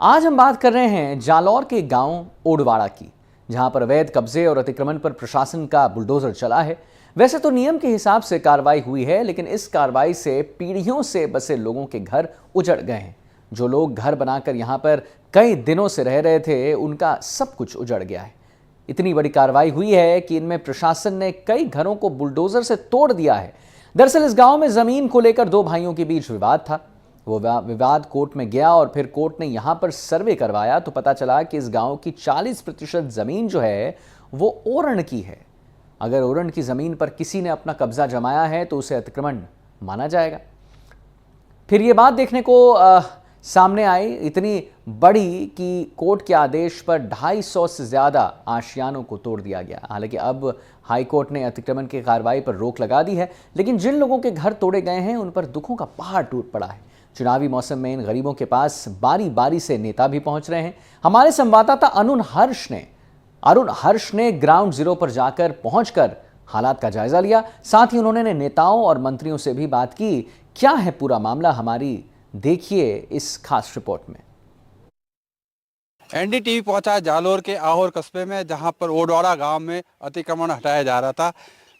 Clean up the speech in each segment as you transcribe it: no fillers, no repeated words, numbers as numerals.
आज हम बात कर रहे हैं जालौर के गांव ओडवाड़ा की, जहां पर अवैध कब्जे और अतिक्रमण पर प्रशासन का बुलडोजर चला है। वैसे तो नियम के हिसाब से कार्रवाई हुई है, लेकिन इस कार्रवाई से पीढ़ियों से बसे लोगों के घर उजड़ गए हैं। जो लोग घर बनाकर यहां पर कई दिनों से रह रहे थे, उनका सब कुछ उजड़ गया है। इतनी बड़ी कार्रवाई हुई है कि इनमें प्रशासन ने कई घरों को बुलडोजर से तोड़ दिया है। दरअसल इस गांव में जमीन को लेकर दो भाइयों के बीच विवाद था। वो विवाद कोर्ट में गया और फिर कोर्ट ने यहां पर सर्वे करवाया तो पता चला कि इस गांव की 40% जमीन जो है वो ओरण की है। अगर ओरण की जमीन पर किसी ने अपना कब्जा जमाया है तो उसे अतिक्रमण माना जाएगा। फिर ये बात देखने को सामने आई, इतनी बड़ी कि कोर्ट के आदेश पर 250 से ज्यादा आशियानों को तोड़ दिया गया। हालांकि अब हाई कोर्ट ने अतिक्रमण की कार्रवाई पर रोक लगा दी है, लेकिन जिन लोगों के घर तोड़े गए हैं उन पर दुखों का पहाड़ टूट पड़ा है। चुनावी मौसम में इन गरीबों के पास बारी बारी से नेता भी पहुंच रहे हैं। हमारे संवाददाता अरुण हर्ष ने ग्राउंड जीरो पर जाकर पहुंचकर हालात का जायजा लिया। साथ ही उन्होंने नेताओं और मंत्रियों से भी बात की। क्या है पूरा मामला, हमारी देखिए इस खास रिपोर्ट में। एनडीटीवी पहुंचा जालोर के आहोर कस्बे में, जहां पर ओडवाड़ा गांव में अतिक्रमण हटाया जा रहा था।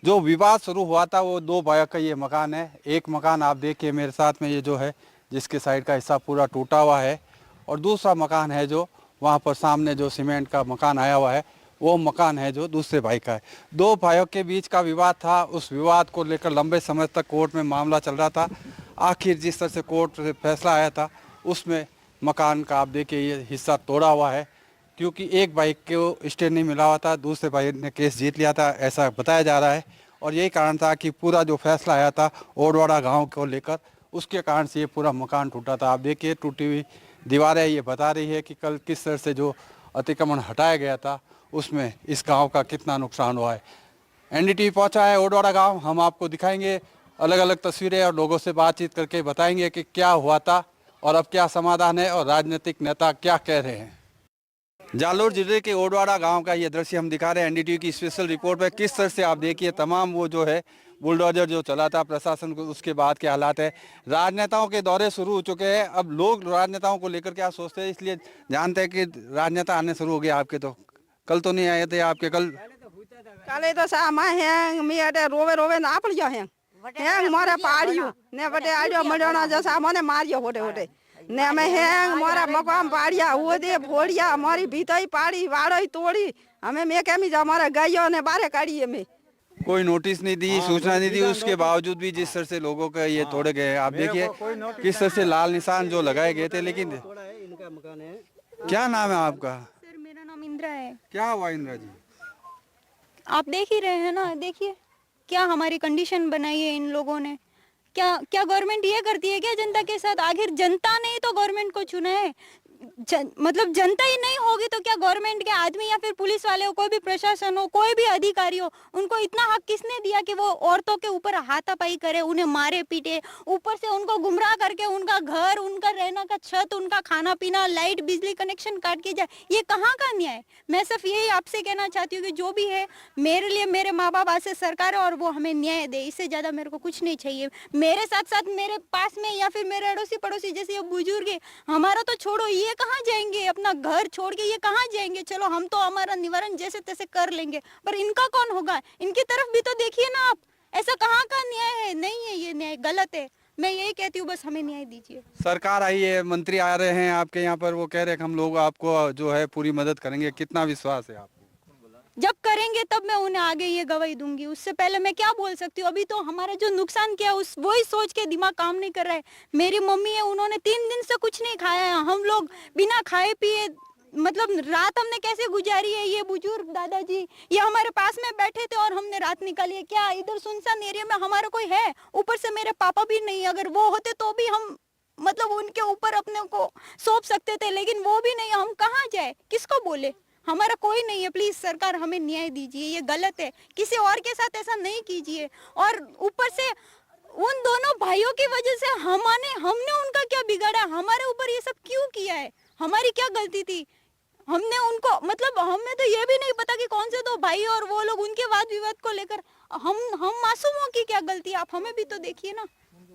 जो विवाद शुरू हुआ था वो दो भाइयों का ये मकान है। एक मकान आप देखिए मेरे साथ में, ये जो है जिसके साइड का हिस्सा पूरा टूटा हुआ है, और दूसरा मकान है जो वहां पर सामने जो सीमेंट का मकान आया हुआ है, वो मकान है जो दूसरे भाई का है। दो भाइयों के बीच का विवाद था। उस विवाद को लेकर लंबे समय तक कोर्ट में मामला चल रहा था। आखिर जिस तरह से कोर्ट से फैसला आया था उसमें मकान का आप देखिए ये हिस्सा तोड़ा हुआ है, क्योंकि एक भाई को स्टे नहीं मिला हुआ था, दूसरे भाई ने केस जीत लिया था, ऐसा बताया जा रहा है। और यही कारण था कि पूरा जो फैसला आया था ओडवाड़ा गांव को लेकर, उसके कारण से ये पूरा मकान टूटा था। आप देखिए टूटी हुई दीवारें ये बता रही है कि कल किस तरह से जो अतिक्रमण हटाया गया था उसमें इस गाँव का कितना नुकसान हुआ है। एनडीटीवी पहुँचा है ओडवाड़ा गाँव, हम आपको दिखाएंगे अलग अलग तस्वीरें और लोगों से बातचीत करके बताएंगे कि क्या हुआ था और अब क्या समाधान है और राजनीतिक नेता क्या कह रहे हैं। जालोर जिले के ओडवाड़ा गांव का ये दृश्य हम दिखा रहे हैं एनडीटीवी की स्पेशल रिपोर्ट में। किस तरह से आप देखिए तमाम वो जो है बुलडोजर जो चला था प्रशासन को, उसके बाद के हालात है। राजनेताओं के दौरे शुरू हो चुके हैं। अब लोग राजनेताओं को लेकर क्या सोचते हैं, इसलिए जानते हैं कि राजनेता आने शुरू हो गए आपके। तो कल तो नहीं आए थे आपके? कल तो सामा है मेरे रोवे रोवे ना पड़ जा है मारे पाड़ियो ने बटे आड़ियो मडोना जैसा मने मारियो होटे होटे ने में है मारा मकाम पाड़िया वो दे भोड़िया हमारी भीतई पाड़ी वाड़ई तोड़ी हमें मैं केमी जा हमारा गाइयों ने बारे काढ़ी में। कोई नोटिस नहीं दी, सूचना नहीं दी, उसके बावजूद भी जिस तरह से लोगों का ये तोड़े गए। आप देखिए किस तरह से लाल निशान जो लगाए गए थे। लेकिन क्या नाम है आपका? सर मेरा नाम इंदिरा है। क्या हुआ इंदिरा जी? आप देख ही रहे हैं ना, देखिए क्या हमारी कंडीशन बनाई है इन लोगों ने। क्या क्या गवर्नमेंट ये करती है क्या जनता के साथ? आखिर जनता ने ही तो गवर्नमेंट को चुना है। मतलब जनता ही नहीं होगी तो क्या गवर्नमेंट के आदमी या फिर पुलिस वाले हो, कोई भी प्रशासन हो, कोई भी अधिकारी हो, उनको इतना हक किसने दिया कि वो औरतों के ऊपर हाथापाई करे, उन्हें मारे पीटे, ऊपर से उनको गुमराह करके उनका घर, उनका रहना का छत, उनका खाना पीना, लाइट, बिजली कनेक्शन काट के जाए? ये कहाँ का न्याय? मैं सिर्फ यही आपसे कहना चाहती हूँ कि जो भी है मेरे लिए मेरे माँ बाप आज से सरकार है और वो हमें न्याय दे। इससे ज्यादा मेरे को कुछ नहीं चाहिए। मेरे साथ साथ मेरे पास में या फिर मेरे अड़ोसी पड़ोसी जैसे ये बुजुर्ग है, हमारा तो छोड़ो, ये कहाँ जाएंगे? अपना घर छोड़ के ये कहाँ जाएंगे? चलो हम तो हमारा निवारण जैसे तैसे कर लेंगे, पर इनका कौन होगा? इनकी तरफ भी तो देखिए ना आप। ऐसा कहाँ का न्याय है? नहीं है, ये न्याय गलत है। मैं यही कहती हूँ, बस हमें न्याय दीजिए। सरकार आई है, मंत्री आ रहे हैं आपके यहाँ पर, वो कह रहे हैं कि हम लोग आपको जो है पूरी मदद करेंगे। कितना विश्वास है आपको? जब करेंगे तब मैं उन्हें आगे ये गवाही दूंगी। उससे पहले मैं क्या बोल सकती हूँ? अभी तो हमारा जो नुकसान किया उस वही सोच के दिमाग काम नहीं कर रहा है। मेरी मम्मी है, उन्होंने 3 दिन से कुछ नहीं खाया है। हम लोग बिना खाए पिए मतलब रात हमने कैसे गुजारी है? ये बुजुर्ग दादाजी ये हमारे पास में बैठे थे और हमने रात निकाली है। क्या इधर सुनसान एरिया में हमारा कोई है? ऊपर से मेरे पापा भी नहीं, अगर वो होते तो भी हम मतलब उनके ऊपर अपने को सौंप सकते थे, लेकिन वो भी नहीं। हम कहाँ जाए, किसको बोले? हमारा कोई नहीं है। प्लीज सरकार हमें न्याय दीजिए, ये गलत है। किसी और के साथ ऐसा नहीं कीजिए। और ऊपर से उन दोनों भाइयों की वजह से हमने उनका क्या बिगाड़ा? हमारे ऊपर ये सब क्यों किया है? हमारी क्या गलती थी? हमने उनको मतलब हमें तो ये भी नहीं पता कि कौन से दो भाई और वो लोग उनके वाद विवाद को लेकर हम मासूमों की क्या गलती? आप हमें भी तो देखिए ना।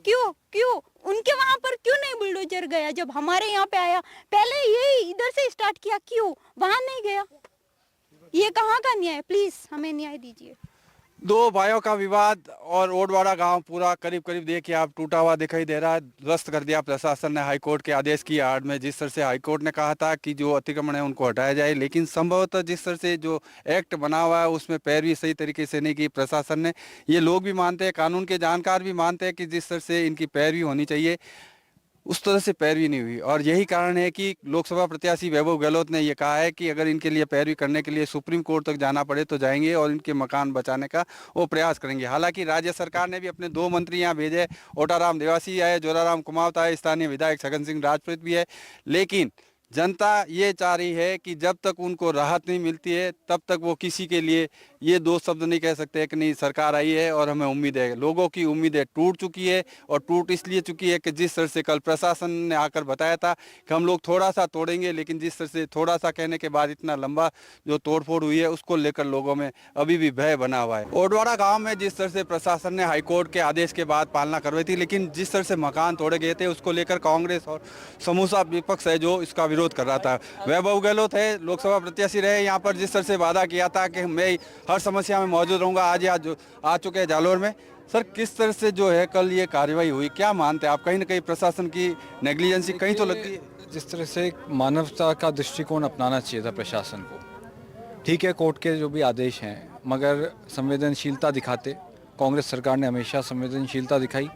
क्यों क्यों उनके वहां पर क्यों नहीं बुलडोजर गया जब हमारे यहाँ पे आया? पहले ये इधर से स्टार्ट किया, क्यों वहां नहीं गया? ये कहाँ का न्याय? प्लीज हमें न्याय दीजिए। दो भाइयों का विवाद और ओडवाड़ा गांव पूरा करीब करीब देखिए आप टूटा हुआ दिखाई दे रहा है। ध्वस्त कर दिया प्रशासन ने हाईकोर्ट के आदेश की आड़ में। जिस तरह से हाईकोर्ट ने कहा था कि जो अतिक्रमण है उनको हटाया जाए, लेकिन संभवतः जिस तरह से जो एक्ट बना हुआ है उसमें पैरवी सही तरीके से नहीं की प्रशासन ने। ये लोग भी मानते हैं, कानून के जानकार भी मानते हैं कि जिस तरह से इनकी पैरवी होनी चाहिए उस तरह से पैरवी नहीं हुई। और यही कारण है कि लोकसभा प्रत्याशी वैभव गहलोत ने यह कहा है कि अगर इनके लिए पैरवी करने के लिए सुप्रीम कोर्ट तक जाना पड़े तो जाएंगे और इनके मकान बचाने का वो प्रयास करेंगे। हालांकि राज्य सरकार ने भी अपने 2 मंत्री यहाँ भेजे, ओटाराम देवासी आए, जोराराम कुमावत आए, स्थानीय विधायक छगन सिंह राजपूत भी है। लेकिन जनता ये चाह रही है कि जब तक उनको राहत नहीं मिलती है तब तक वो किसी के लिए ये 2 शब्द नहीं कह सकते कि नहीं सरकार आई है और हमें उम्मीद है। लोगों की उम्मीदें टूट चुकी है और टूट इसलिए चुकी है कि जिस तरह से कल प्रशासन ने आकर बताया था कि हम लोग थोड़ा सा तोड़ेंगे, लेकिन जिस तरह से थोड़ा सा कहने के बाद इतना लंबा जो तोड़फोड़ हुई है उसको लेकर लोगों में अभी भी भय बना हुआ है। ओडवाड़ा गाँव में जिस तरह से प्रशासन ने हाईकोर्ट के आदेश के बाद पालना करवाई थी, लेकिन जिस तरह से मकान तोड़े गए थे उसको लेकर कांग्रेस और समूसा विपक्ष है जो इसका विरोध कर रहा था। वैभव गहलोत है, लोकसभा प्रत्याशी रहे यहाँ पर, जिस तरह से वादा किया था कि मैं हर समस्या में मौजूद रहूंगा, आज आ चुके हैं जालोर में। सर, किस तरह से जो है कल ये कार्रवाई हुई, क्या मानते हैं आप? कहीं ना कहीं प्रशासन की नेग्लिजेंसी कहीं तो लगती है। जिस तरह से मानवता का दृष्टिकोण अपनाना चाहिए था प्रशासन को। ठीक है, कोर्ट के जो भी आदेश हैं, मगर संवेदनशीलता दिखाते। कांग्रेस सरकार ने हमेशा संवेदनशीलता दिखाई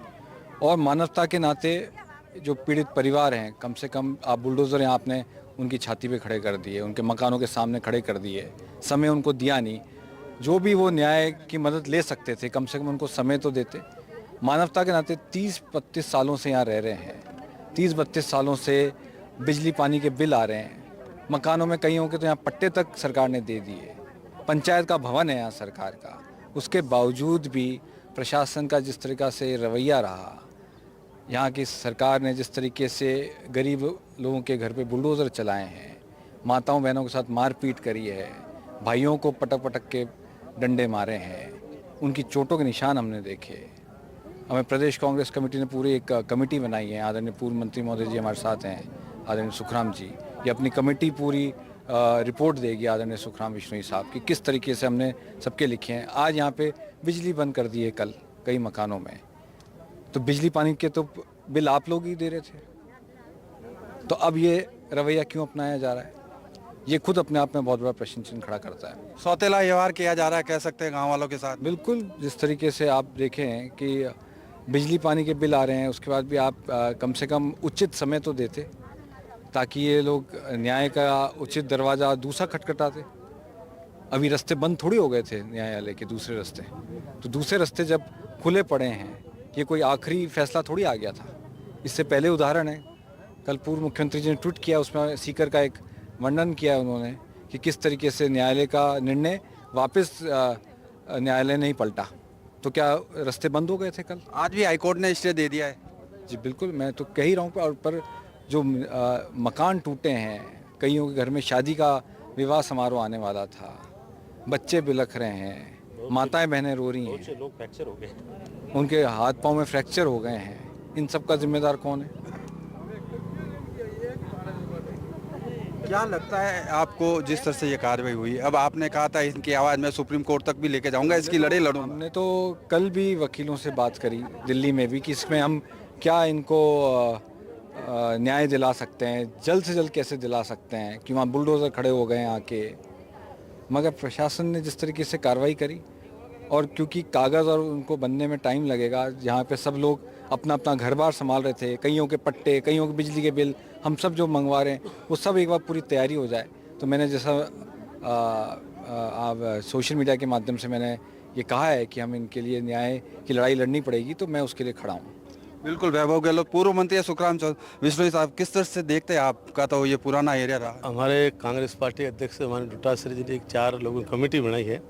और मानवता के नाते जो पीड़ित परिवार हैं, कम से कम आप बुलडोज़र यहाँ आपने उनकी छाती पे खड़े कर दिए, उनके मकानों के सामने खड़े कर दिए, समय उनको दिया नहीं। जो भी वो न्याय की मदद ले सकते थे कम से कम उनको समय तो देते। मानवता के नाते 30-32 सालों से यहाँ रह रहे हैं, 30-32 सालों से बिजली पानी के बिल आ रहे हैं, मकानों में कईयों के तो यहाँ पट्टे तक सरकार ने दे दिए, पंचायत का भवन है यहाँ सरकार का। उसके बावजूद भी प्रशासन का जिस तरीक़ा से रवैया रहा, यहाँ की सरकार ने जिस तरीके से गरीब लोगों के घर पे बुलडोज़र चलाए हैं, माताओं बहनों के साथ मारपीट करी है, भाइयों को पटक पटक के डंडे मारे हैं, उनकी चोटों के निशान हमने देखे। हमें प्रदेश कांग्रेस कमेटी ने पूरी एक कमेटी बनाई है, आदरणीय पूर्व मंत्री महोदय जी हमारे साथ हैं, आदरणीय सुखराम जी। ये अपनी कमेटी पूरी रिपोर्ट देगी आदरणीय सुखराम विश्नोई साहब की, किस तरीके से हमने सबके लिखे हैं। आज यहाँ पे बिजली बंद कर दी है कल कई मकानों में, तो बिजली पानी के तो बिल आप लोग ही दे रहे थे, तो अब ये रवैया क्यों अपनाया जा रहा है? ये खुद अपने आप में बहुत बड़ा प्रश्न चिन्ह खड़ा करता है। सौतेला व्यवहार किया जा रहा है कह सकते हैं गाँव वालों के साथ। बिल्कुल, जिस तरीके से आप देखें कि बिजली पानी के बिल आ रहे हैं, उसके बाद भी आप कम से कम उचित समय तो देते ताकि ये लोग न्याय का उचित दरवाज़ा दूसरा खटखटाते। अभी रास्ते बंद थोड़ी हो गए थे न्यायालय के दूसरे रास्ते, तो दूसरे रास्ते जब खुले पड़े हैं, ये कोई आखिरी फैसला थोड़ी आ गया था। इससे पहले उदाहरण है, कल पूर्व मुख्यमंत्री जी ने ट्वीट किया, उसमें सीकर का एक वर्णन किया उन्होंने कि किस तरीके से न्यायालय का निर्णय वापस न्यायालय नहीं पलटा। तो क्या रास्ते बंद हो गए थे कल? आज भी हाईकोर्ट ने स्टे दे दिया है। जी बिल्कुल, मैं तो कह ही रहा हूँ। पर जो मकान टूटे हैं, कईयों के घर में शादी का विवाह समारोह आने वाला था, बच्चे बिलख रहे हैं, माताएं बहनें रो रही हैं, लोग फ्रैक्चर हो गए, उनके हाथ पांव में फ्रैक्चर हो गए हैं। इन सब का जिम्मेदार कौन है? क्या लगता है आपको जिस तरह से ये कार्रवाई हुई? अब आपने कहा था इनकी आवाज़ मैं सुप्रीम कोर्ट तक भी लेके जाऊंगा, इसकी लड़ाई लड़ूंगा। हमने तो कल भी वकीलों से बात करी दिल्ली में भी कि इसमें हम क्या इनको न्याय दिला सकते हैं, जल्द से जल्द कैसे दिला सकते हैं, कि वहाँ बुलडोज़र खड़े हो गए आके। मगर प्रशासन ने जिस तरीके से कार्रवाई करी, और क्योंकि कागज़ और उनको बनने में टाइम लगेगा, जहाँ पे सब लोग अपना अपना घर बार संभाल रहे थे, कईयों के पट्टे, कईयों के बिजली के बिल, हम सब जो मंगवा रहे हैं वो सब एक बार पूरी तैयारी हो जाए। तो मैंने जैसा आप सोशल मीडिया के माध्यम से मैंने ये कहा है कि हम इनके लिए न्याय की लड़ाई लड़नी पड़ेगी, तो मैं उसके लिए खड़ा हूँ। बिल्कुल, वैभव गहलोत पूर्व मंत्री सुखराम विश्नोई साहब, किस तरह से देखते हैं? आपका तो ये पुराना एरिया रहा। हमारे कांग्रेस पार्टी अध्यक्ष हमारे डुटासरी जी ने एक 4 लोगों की कमेटी बनाई है।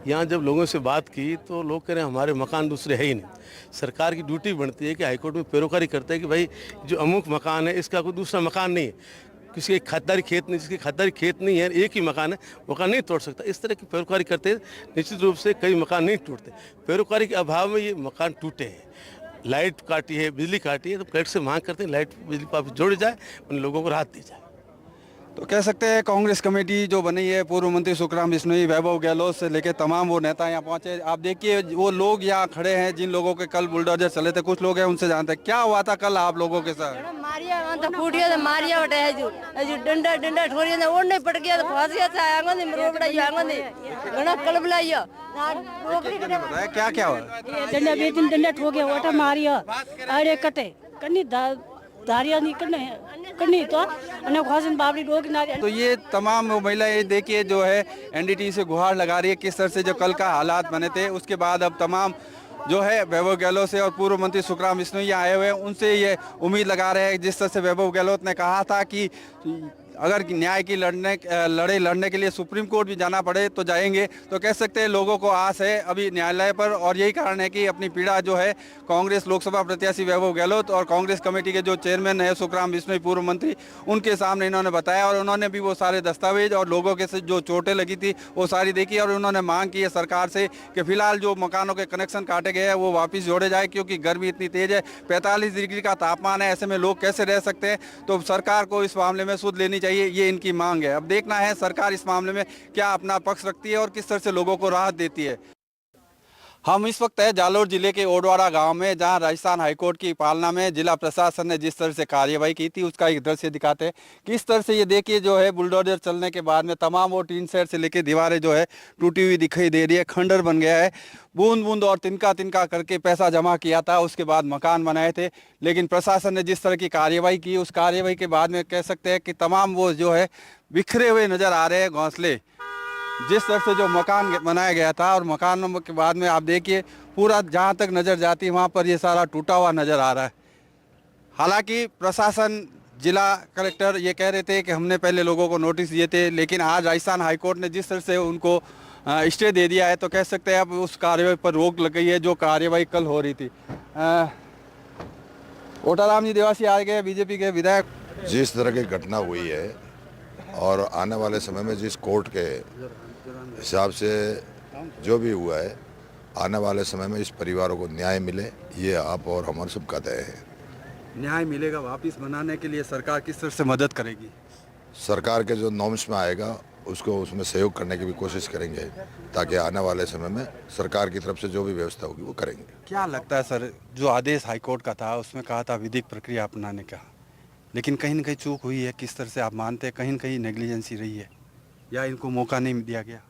यहाँ जब लोगों से बात की तो लोग कह रहे हैं हमारे मकान दूसरे है ही नहीं। सरकार की ड्यूटी बनती है कि हाईकोर्ट में पैरोकारी करते हैं कि भाई जो अमुक मकान है इसका कोई दूसरा मकान नहीं है, किसी एक खातिरदारी खेत नहीं, जिसकी खातिरदारी खेत नहीं है, एक ही मकान है, मकान नहीं तोड़ सकता। इस तरह की पैरोकारी करते निश्चित रूप से कई मकान नहीं टूटते। पैरोकारी के अभाव में ये मकान टूटे हैं। लाइट काटी है, बिजली काटी है, तो कलेक्टर से मांग करते हैं लाइट बिजली वापस जोड़ी जाए, उन लोगों को राहत दी जाए। तो कह सकते हैं कांग्रेस कमेटी जो बनी है, पूर्व मंत्री सुखराम बिश्नोई, वैभव गहलोत से लेकर तमाम वो नेता यहाँ पहुंचे। आप देखिए वो लोग यहाँ खड़े हैं जिन लोगों के कल बुलडोजर चले थे, कुछ लोग हैं उनसे जानते हैं क्या हुआ था कल आप लोगों के साथ। मारिया तो फूटिया तो मारिया बटे हजू डंडा डंडा ठोरिया ने ओढ़ नहीं पड़ गया तो फांसिया था आंगो ने रोबड़ा यो आंगो ने घना कलबलाइयो बताया क्या क्या हुआ। डंडा बेटिन डंडा ठोके ओटा मारिया अरे कटे कन्नी धारिया नहीं कन्नी तो अने खासिन बाबरी डोक नारी। तो ये तमाम वो महिलाएं देखिए जो है एनडीटी से गुहार लगा रही है किस तरह से जो कल का हालात बने थे। उसके बाद अब तमाम जो है वैभव गहलोत से और पूर्व मंत्री सुखराम बिश्नोई आए हुए हैं, उनसे ये उम्मीद लगा रहे हैं जिस तरह से वैभव गहलोत ने कहा था कि अगर न्याय की लड़ने के लिए सुप्रीम कोर्ट भी जाना पड़े तो जाएंगे। तो कह सकते हैं लोगों को आस है अभी न्यायालय पर, और यही कारण है कि अपनी पीड़ा जो है कांग्रेस लोकसभा प्रत्याशी वैभव गहलोत और कांग्रेस कमेटी के जो चेयरमैन है सुखराम बिश्नोई पूर्व मंत्री, उनके सामने इन्होंने बताया। और उन्होंने भी वो सारे दस्तावेज और लोगों के से जो चोटें लगी थी वो सारी देखी, और उन्होंने मांग की है सरकार से कि फिलहाल जो मकानों के कनेक्शन काटे गए हैं वो वापस जोड़े जाए, क्योंकि गर्मी इतनी तेज है, 45 डिग्री का तापमान है, ऐसे में लोग कैसे रह सकते हैं। तो सरकार को इस मामले में सुध लेनी चाहिए, ये इनकी मांग है। अब देखना है सरकार इस मामले में क्या अपना पक्ष रखती है और किस तरह से लोगों को राहत देती है। हम इस वक्त है जालोर जिले के ओडवाड़ा गांव में, जहां राजस्थान हाईकोर्ट की पालना में जिला प्रशासन ने जिस तरह से कार्यवाही की थी उसका एक दृश्य दिखाते हैं। किस तरह से ये देखिए जो है बुलडोजर चलने के बाद में तमाम वो टीन सेट से लेके दीवारें जो है टूटी हुई दिखाई दे रही है, खंडर बन गया है। बूंद बूंद और तिनका तिनका करके पैसा जमा किया था, उसके बाद मकान बनाए थे, लेकिन प्रशासन ने जिस तरह की कार्यवाही की उस कार्यवाही के बाद में कह सकते हैं कि तमाम वो जो है बिखरे हुए नजर आ रहे हैं घोंसले। जिस तरह से जो मकान बनाया गया था और मकान के बाद में आप देखिए पूरा जहाँ तक नज़र जाती है वहाँ पर ये सारा टूटा हुआ नज़र आ रहा है। हालांकि प्रशासन जिला कलेक्टर ये कह रहे थे कि हमने पहले लोगों को नोटिस दिए थे, लेकिन आज राजस्थान हाईकोर्ट ने जिस तरह से उनको स्टे दे दिया है तो कह सकते हैं अब उस कार्यवाही पर रोक लग गई है जो कार्यवाही कल हो रही थी। ओटाराम जी देवासी आ गए, बीजेपी के विधायक। जिस तरह की घटना हुई है और आने वाले समय में जिस कोर्ट के हिसाब से जो भी हुआ है, आने वाले समय में इस परिवारों को न्याय मिले, ये आप और हमारे सबका तय है। न्याय मिलेगा, वापस बनाने के लिए सरकार किस तरह से मदद करेगी? सरकार के जो नॉर्म्स में आएगा उसको उसमें सहयोग करने की भी कोशिश करेंगे, ताकि आने वाले समय में सरकार की तरफ से जो भी व्यवस्था होगी वो करेंगे। क्या लगता है सर, जो आदेश हाईकोर्ट का था उसमें कहा था विधिक प्रक्रिया अपनाने का, लेकिन कहीं न कहीं चूक हुई है, किस तरह से आप मानते हैं कहीं न कहीं नेग्लिजेंसी रही है या इनको मौका नहीं दिया गया?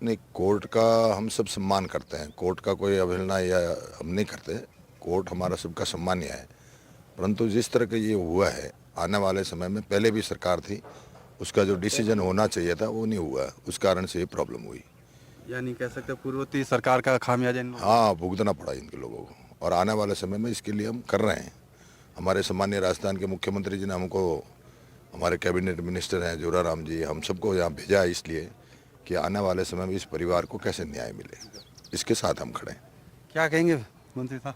नहीं, कोर्ट का हम सब सम्मान करते हैं, कोर्ट का कोई अवहेलना या हम नहीं करते, कोर्ट हमारा सबका सम्मान्य है। परंतु जिस तरह का ये हुआ है आने वाले समय में, पहले भी सरकार थी, उसका जो डिसीजन होना चाहिए था वो नहीं हुआ, उस कारण से ये प्रॉब्लम हुई। यानी कह सकते पूर्ववर्ती सरकार का खामियाजा। हाँ, भुगतना पड़ा इनके लोगों को, और आने वाले समय में इसके लिए हम कर रहे हैं। हमारे सम्मान्य राजस्थान के मुख्यमंत्री जी ने हमको, हमारे कैबिनेट मिनिस्टर हैं जोराराम जी, हम सबको यहाँ भेजा है इसलिए कि आने वाले समय में इस परिवार को कैसे न्याय मिले, इसके साथ हम खड़े हैं। क्या कहेंगे मंत्री साहब?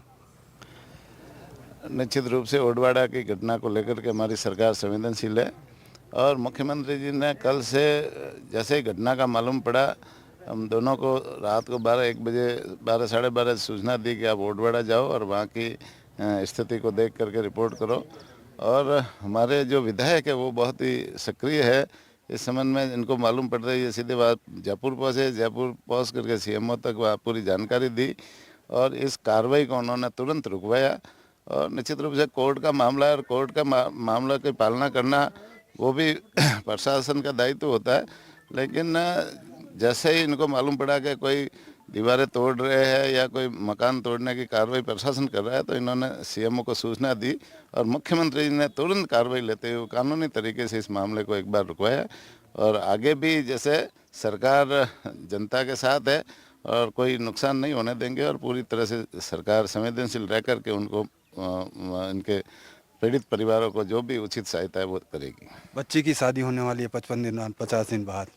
निश्चित रूप से ओडवाड़ा की घटना को लेकर के हमारी सरकार संवेदनशील है, और मुख्यमंत्री जी ने कल से जैसे ही घटना का मालूम पड़ा, हम दोनों को रात को 12-1 बजे 12 साढ़े 12 सूचना दी कि आप ओडवाड़ा जाओ और वहाँ की स्थिति को देख करके रिपोर्ट करो। और हमारे जो विधायक है वो बहुत ही सक्रिय है इस संबंध में, इनको मालूम पड़ रही है, सीधे बात जयपुर पहुँचे, जयपुर पहुँच करके सीएमओ तक वहाँ पूरी जानकारी दी और इस कार्रवाई को उन्होंने तुरंत रुकवाया। और निश्चित रूप से कोर्ट का मामला है और कोर्ट का मामला की पालना करना वो भी प्रशासन का दायित्व होता है, लेकिन जैसे ही इनको मालूम पड़ा कि कोई दीवारें तोड़ रहे हैं या कोई मकान तोड़ने की कार्रवाई प्रशासन कर रहा है, तो इन्होंने सीएमओ को सूचना दी और मुख्यमंत्री जी ने तुरंत कार्रवाई लेते हुए कानूनी तरीके से इस मामले को एक बार रुकवाया। और आगे भी जैसे सरकार जनता के साथ है और कोई नुकसान नहीं होने देंगे, और पूरी तरह से सरकार संवेदनशील रह करके उनको इनके पीड़ित परिवारों को जो भी उचित सहायता है वो करेगी। बच्ची की शादी होने वाली है 55 दिन बाद, 50 दिन बाद।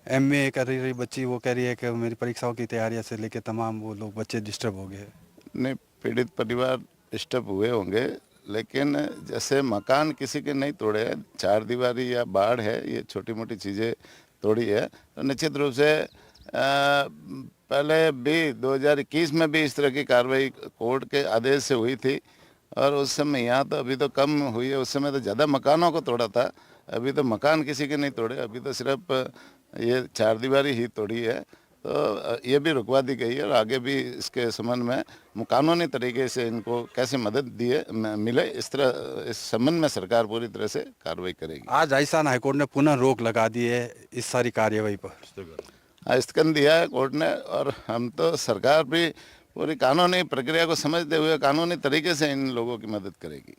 एमए कर रही बच्ची, वो कह रही है कि मेरी परीक्षाओं की तैयारियां से लेके तमाम वो लोग बच्चे डिस्टर्ब हो गए। नहीं, पीड़ित परिवार डिस्टर्ब हुए होंगे, लेकिन जैसे मकान किसी के नहीं तोड़े हैं, 4 दीवारी या बाढ़ है, ये छोटी मोटी चीज़ें तोड़ी है, तो निश्चित रूप से पहले भी 2021 में भी इस तरह की कार्रवाई कोर्ट के आदेश से हुई थी और उस समय यहाँ तो अभी तो कम हुई है, उस समय तो ज़्यादा मकानों को तोड़ा था। अभी तो मकान किसी के नहीं तोड़े, अभी तो सिर्फ ये चारदीवारी ही तोड़ी है। तो ये भी रुकवा दी गई है और आगे भी इसके संबंध में कानूनी तरीके से इनको कैसे मदद मिले इस तरह इस संबंध में सरकार पूरी तरह से कार्रवाई करेगी। आज राजस्थान हाईकोर्ट ने पुनः रोक लगा दी है इस सारी कार्यवाही पर, स्थगन दिया है कोर्ट ने और हम तो सरकार भी पूरी कानूनी प्रक्रिया को समझते हुए कानूनी तरीके से इन लोगों की मदद करेगी।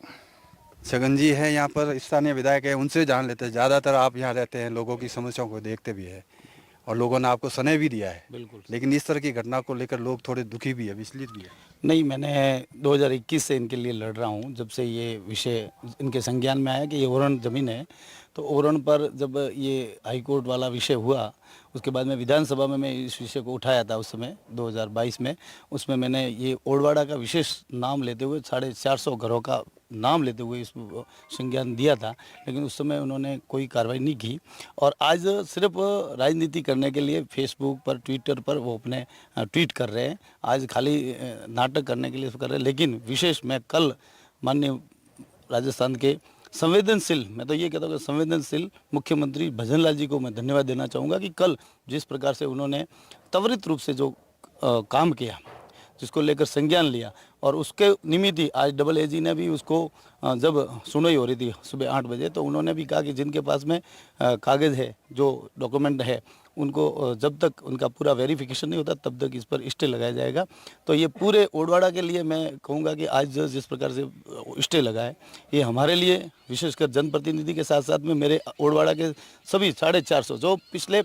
छगन जी हैं यहाँ पर, स्थानीय विधायक है, उनसे जान लेते हैं। ज़्यादातर आप यहाँ रहते हैं, लोगों की समस्याओं को देखते भी है और लोगों ने आपको सने भी दिया है। बिल्कुल, लेकिन इस तरह की घटना को लेकर लोग थोड़े दुखी भी है, विचलित भी है। नहीं, मैंने 2021 से इनके लिए लड़ रहा हूँ। जब से ये विषय इनके संज्ञान में आया कि ये ओरण ज़मीन है, तो ओरण पर जब ये हाईकोर्ट वाला विषय हुआ, उसके बाद में विधानसभा में मैं इस विषय को उठाया था उस समय 2022 में। उसमें मैंने ये ओडवाड़ा का विशेष नाम लेते हुए 450 घरों का नाम लेते हुए इस संज्ञान दिया था, लेकिन उस समय उन्होंने कोई कार्रवाई नहीं की। और आज सिर्फ राजनीति करने के लिए फेसबुक पर, ट्विटर पर वो अपने ट्वीट कर रहे हैं। आज खाली नाटक करने के लिए कर रहे हैं। लेकिन विशेष मैं कल माननीय राजस्थान के संवेदनशील, मैं तो ये कहता हूँ कि संवेदनशील मुख्यमंत्री भजन लाल जी को मैं धन्यवाद देना चाहूँगा कि कल जिस प्रकार से उन्होंने त्वरित रूप से जो काम किया, जिसको लेकर संज्ञान लिया, और उसके निमित्त ही आज डबल एजी ने भी उसको जब सुनवाई हो रही थी सुबह 8 बजे, तो उन्होंने भी कहा कि जिनके पास में कागज़ है, जो डॉक्यूमेंट है, उनको जब तक उनका पूरा वेरिफिकेशन नहीं होता तब तक इस पर स्टे लगाया जाएगा। तो ये पूरे ओडवाड़ा के लिए मैं कहूँगा कि आज जिस प्रकार से स्टे लगा है, ये हमारे लिए विशेषकर जनप्रतिनिधि के साथ साथ में मेरे ओडवाड़ा के सभी 450 जो पिछले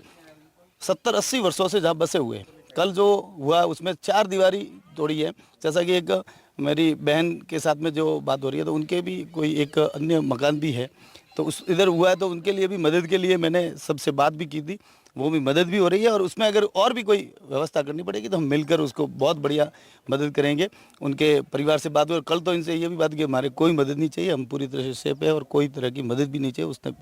70-80 वर्षों से जहाँ बसे हुए, कल जो हुआ उसमें 4 दीवारी तोड़ी है। जैसा कि एक मेरी बहन के साथ में जो बात हो रही है, तो उनके भी कोई एक अन्य मकान भी है, तो उस इधर हुआ है, तो उनके लिए भी मदद के लिए मैंने सबसे बात भी की थी, वो भी मदद भी हो रही है। और उसमें अगर और भी कोई व्यवस्था करनी पड़ेगी तो हम मिलकर उसको बहुत बढ़िया मदद करेंगे। उनके परिवार से बात हुई और कल तो इनसे ये भी बात की हमारे कोई मदद नहीं चाहिए, हम पूरी तरह से सेफ है और कोई तरह की मदद भी नहीं चाहिए। उसने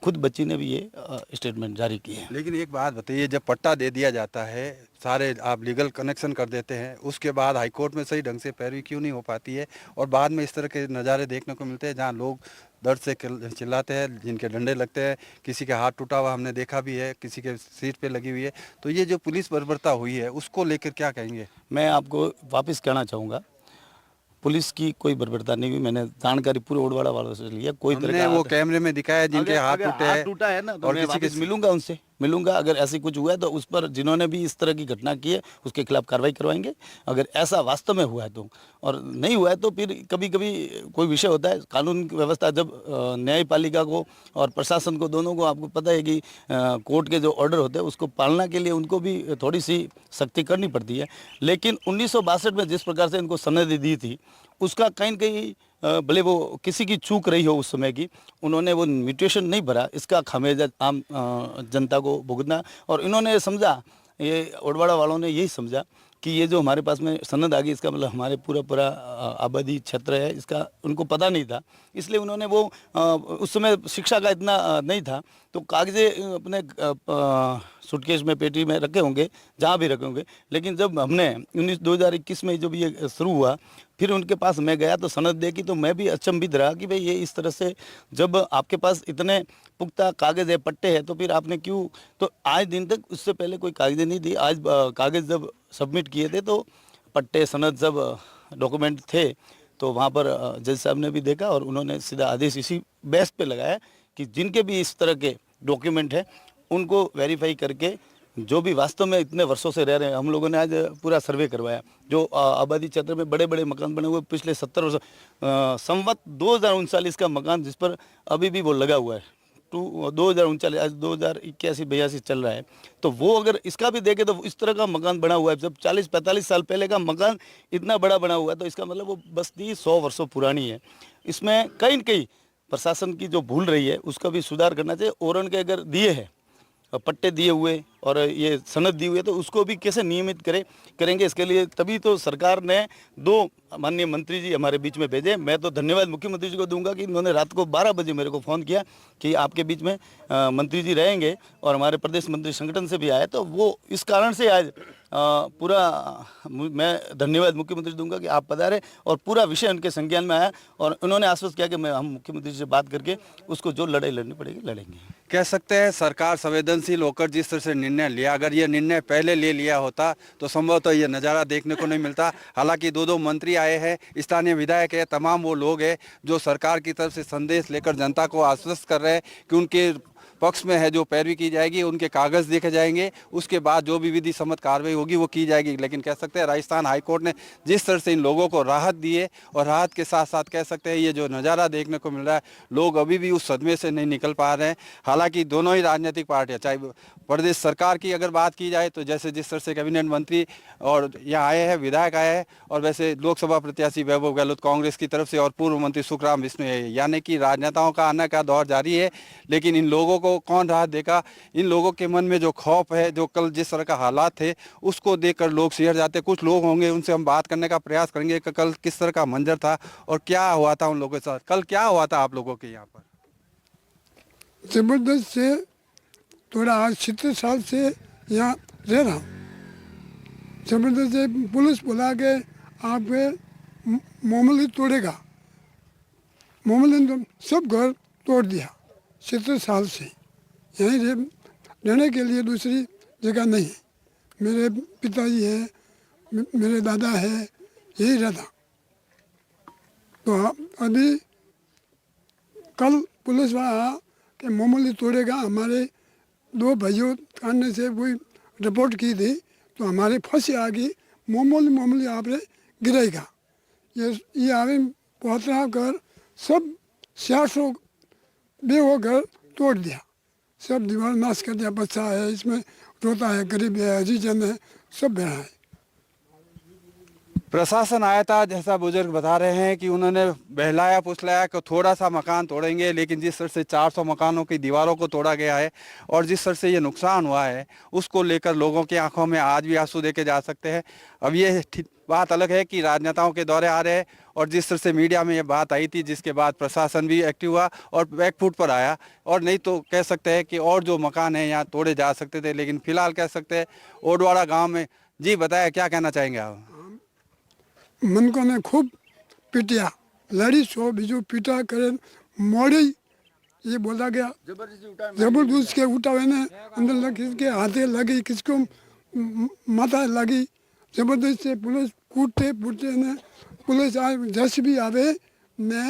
खुद बच्ची ने भी ये स्टेटमेंट जारी की है। लेकिन एक बात बताइए, जब पट्टा दे दिया जाता है, सारे आप लीगल कनेक्शन कर देते हैं, उसके बाद हाईकोर्ट में सही ढंग से पैरवी क्यों नहीं हो पाती है और बाद में इस तरह के नज़ारे देखने को मिलते हैं जहाँ लोग दर्द से चिल्लाते हैं, जिनके डंडे लगते हैं, किसी के हाथ टूटा हुआ हमने देखा भी है, किसी के सीट पे लगी हुई है। तो ये जो पुलिस बर्बरता हुई है उसको लेकर क्या कहेंगे? मैं आपको वापस कहना चाहूँगा, पुलिस की कोई बर्बरता नहीं हुई। मैंने जानकारी पूरे ओडवाड़ा वालों से लिया। कोई तरह का वो कैमरे में दिखाया जिनके हाथ टूटे है ना, तो और मैं वापस मिलूंगा, उनसे मिलूंगा। अगर ऐसी कुछ हुआ है तो उस पर जिन्होंने भी इस तरह की घटना की है उसके खिलाफ कार्रवाई करवाएंगे। अगर ऐसा वास्तव में हुआ है तो, और नहीं हुआ है तो फिर कभी कभी कोई विषय होता है, कानून की व्यवस्था जब न्यायपालिका को और प्रशासन को, दोनों को, आपको पता है कि कोर्ट के जो ऑर्डर होते हैं उसको पालना के लिए उनको भी थोड़ी सी सख्ती करनी पड़ती है। लेकिन 1962 में जिस प्रकार से इनको सनद दी थी, उसका कहीं न कहीं भले वो किसी की चूक रही हो उस समय की, उन्होंने वो म्यूटेशन नहीं भरा, इसका खामियाजा आम जनता को भुगतना। और इन्होंने समझा, ये ओडवाड़ा वालों ने यही समझा कि ये जो हमारे पास में सनद आ गई, इसका मतलब हमारे पूरा आबादी क्षेत्र है, इसका उनको पता नहीं था। इसलिए उन्होंने वो उस समय शिक्षा का इतना नहीं था, तो कागज़े अपने सूटकेस में, पेटी में रखे होंगे, जहाँ भी रखे होंगे। लेकिन जब हमने 2021 में जब ये शुरू हुआ, फिर उनके पास मैं गया तो सनद देखी, तो मैं भी अचंभित रहा कि भाई ये इस तरह से जब आपके पास इतने पुख्ता कागज़ है, पट्टे हैं, तो फिर आपने क्यों। तो आज दिन तक उससे पहले कोई कागज़ें नहीं दी। आज कागज़ जब सबमिट किए थे तो पट्टे, सनद, सब डॉक्यूमेंट थे, तो वहाँ पर जज साहब ने भी देखा और उन्होंने सीधा आदेश इसी बेस पे लगाया कि जिनके भी इस तरह के डॉक्यूमेंट है उनको वेरीफाई करके, जो भी वास्तव में इतने वर्षों से रह रहे हैं। हम लोगों ने आज पूरा सर्वे करवाया, जो आबादी क्षेत्र में बड़े बड़े मकान बने हुए पिछले 70 वर्ष, संवत 2039 का मकान जिस पर अभी भी वो लगा हुआ है, 2039, आज 2081-82 चल रहा है। तो वो अगर इसका भी देखें तो इस तरह का मकान बना हुआ है, जब 40-45 साल पहले का मकान इतना बड़ा बना हुआ है, तो इसका मतलब वो बस्ती 100 वर्षों पुरानी है। इसमें कहीं न कहीं प्रशासन की जो भूल रही है उसका भी सुधार करना चाहिए। ओरण के अगर दिए हैं, पट्टे दिए हुए और ये सनद दी हुई है, तो उसको भी कैसे नियमित करेंगे। इसके लिए तभी तो सरकार ने 2 माननीय मंत्री जी हमारे बीच में भेजे। मैं तो धन्यवाद मुख्यमंत्री जी को दूंगा कि उन्होंने रात को 12 बजे मेरे को फ़ोन किया कि आपके बीच में मंत्री जी रहेंगे, और हमारे प्रदेश मंत्री संगठन से भी आए, तो वो इस कारण से आज पूरा मैं धन्यवाद मुख्यमंत्री दूंगा कि आप पधारे और पूरा विषय उनके संज्ञान में आया और उन्होंने आश्वस्त किया कि हम मुख्यमंत्री से बात करके उसको जो लड़ाई लड़नी पड़ेगी लड़ेंगे। कह सकते हैं सरकार संवेदनशील होकर जिस तरह से निर्णय लिया, अगर ये निर्णय पहले ले लिया होता तो संभवतः ये नज़ारा देखने को नहीं मिलता। हालांकि दो मंत्री आए हैं, स्थानीय विधायक है, तमाम वो लोग हैं जो सरकार की तरफ से संदेश लेकर जनता को आश्वस्त कर रहे हैं कि उनके पक्ष में है जो पैरवी की जाएगी, उनके कागज़ देखे जाएंगे, उसके बाद जो भी विधि सम्मत कार्रवाई होगी वो की जाएगी। लेकिन कह सकते हैं राजस्थान हाईकोर्ट ने जिस तरह से इन लोगों को राहत दी है और राहत के साथ साथ कह सकते हैं ये जो नज़ारा देखने को मिल रहा है, लोग अभी भी उस सदमे से नहीं निकल पा रहे हैं। हालांकि दोनों ही राजनीतिक पार्टियाँ, चाहे प्रदेश सरकार की अगर बात की जाए तो जैसे जिस तरह से कैबिनेट मंत्री और यहाँ आए हैं, विधायक आए हैं, और वैसे लोकसभा प्रत्याशी वैभव गहलोत कांग्रेस की तरफ से और पूर्व मंत्री सुखराम विष्णु है, यानी कि राजनेताओं का आने का दौर जारी है। लेकिन इन लोगों को कौन राहत देगा? इन लोगों के मन में जो खौफ है, जो कल जिस तरह का हालात थे उसको देखकर लोग सिहर जाते। कुछ लोग होंगे, उनसे हम बात करने का प्रयास करेंगे कि कल किस तरह का मंजर था और क्या हुआ था उन लोगों के साथ। कल क्या हुआ था आप लोगों के यहाँ पर? जबरदस्त से थोड़ा आज 70 साल से यहाँ रह रहा हूँ। जबरदस्त से पुलिस बुला के आपके मामूली तोड़ेगा, मामूली तो सब घर तोड़ दिया। 70 साल से यहीं रहने के लिए दूसरी जगह नहीं है। मेरे पिताजी है, मेरे दादा है, यही रहता। तो अभी कल पुलिस वाला कि मामूली तोड़ेगा, हमारे 2 भाइयों थाने से कोई रिपोर्ट की थी तो हमारे फंसी आ गई, मामूली आपने गिरेगा। ये आवे पहुँचना कर सब 600 बेवो घर तोड़ दिया, सब दीवार नाश कर दिया। बच्चा है इसमें रोता है, गरीब है, हजीजन है, सब बेड़ा है। प्रशासन आया था, जैसा बुजुर्ग बता रहे हैं कि उन्होंने बहलाया फुसलाया कि थोड़ा सा मकान तोड़ेंगे, लेकिन जिस तरह से 400 मकानों की दीवारों को तोड़ा गया है और जिस तरह से ये नुकसान हुआ है उसको लेकर लोगों की आंखों में आज भी आंसू देखे जा सकते हैं। अब ये बात अलग है कि राजनेताओं के दौरे आ रहे हैं और जिस तरह से मीडिया में ये बात आई थी जिसके बाद प्रशासन भी एक्टिव हुआ और बैकफुट पर आया, और नहीं तो कह सकते हैं कि और जो मकान है यहाँ तोड़े जा सकते थे। लेकिन फिलहाल कह सकते हैं ओडवाड़ा गाँव में। जी बताया, क्या कहना चाहेंगे आप? मन को ने खूब पीटिया, लड़ी सो बीजू पीटा करे मोड़ी, ये बोला गया जबरदस्त के उठावे ने अंदर लग, किसके हाथे लगी, किसको माथा लगी। जबरदस्त से पुलिस कूटते फूटते ने पुलिस जैसे भी आवे ने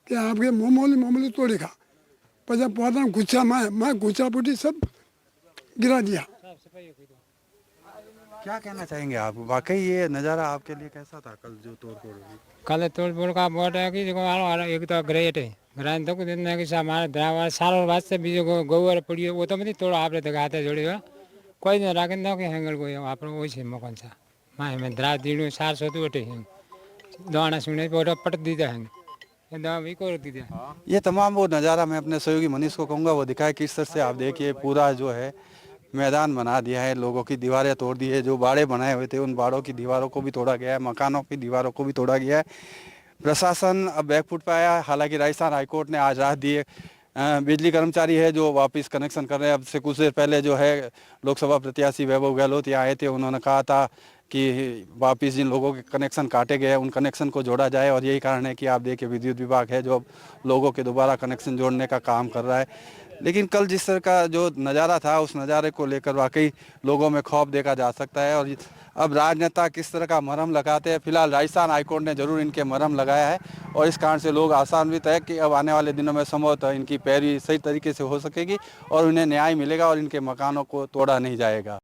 कि आपके मामूली तोड़ेगा। पचा पौधा गुच्छा मैं गुच्छा पुटी सब गिरा दिया। क्या कहना चाहेंगे आप? वाकई ये नज़ारा आपके लिए कैसा था कल जो तोड़-फोड़ हुई? कल तोड़-फोड़ का बोट है कि देखो एक तो ग्रेट है ग्रांड तो दिन कि हमारे द्रावा सारो वास्ते बीजो गोबर पड़ियो वो तो मत तोड़ आपरे दगाते जोड़ी कोई न राखन दो के हैंगल कोई आपरो ओई छे मकन सा माय में द्रा दीणो 400 तो उठे हैं दाना सुने पोटा पट दीदा है दाना भी को रख दीदा। ये तमाम वो नज़ारा मैं अपने सहयोगी मनीष को कहूँगा वो दिखाए किस तरह से आप देखिए पूरा जो है मैदान बना दिया है, लोगों की दीवारें तोड़ दी है, जो बाड़े बनाए हुए थे उन बाड़ों की दीवारों को भी तोड़ा गया है, मकानों की दीवारों को भी तोड़ा गया है। प्रशासन अब बैकफुट पे आया है। हालांकि राजस्थान हाईकोर्ट ने आज राहत दी है। बिजली कर्मचारी है जो वापस कनेक्शन कर रहे हैं। अब से कुछ देर पहले जो है लोकसभा प्रत्याशी वैभव गहलोत यहाँ आए थे, उन्होंने कहा था कि वापस जिन लोगों के कनेक्शन काटे गए हैं उन कनेक्शन को जोड़ा जाए, और यही कारण है कि आप देखिए विद्युत विभाग है जो अब लोगों के दोबारा कनेक्शन जोड़ने का काम कर रहा है। लेकिन कल जिस तरह का जो नज़ारा था उस नज़ारे को लेकर वाकई लोगों में खौफ देखा जा सकता है। और अब राजनेता किस तरह का मरहम लगाते हैं, फिलहाल राजस्थान हाईकोर्ट ने जरूर इनके मरहम लगाया है और इस कारण से लोग आशान्वित है कि अब आने वाले दिनों में संभवतः इनकी पैरवी सही तरीके से हो सकेगी और उन्हें न्याय मिलेगा और इनके मकानों को तोड़ा नहीं जाएगा।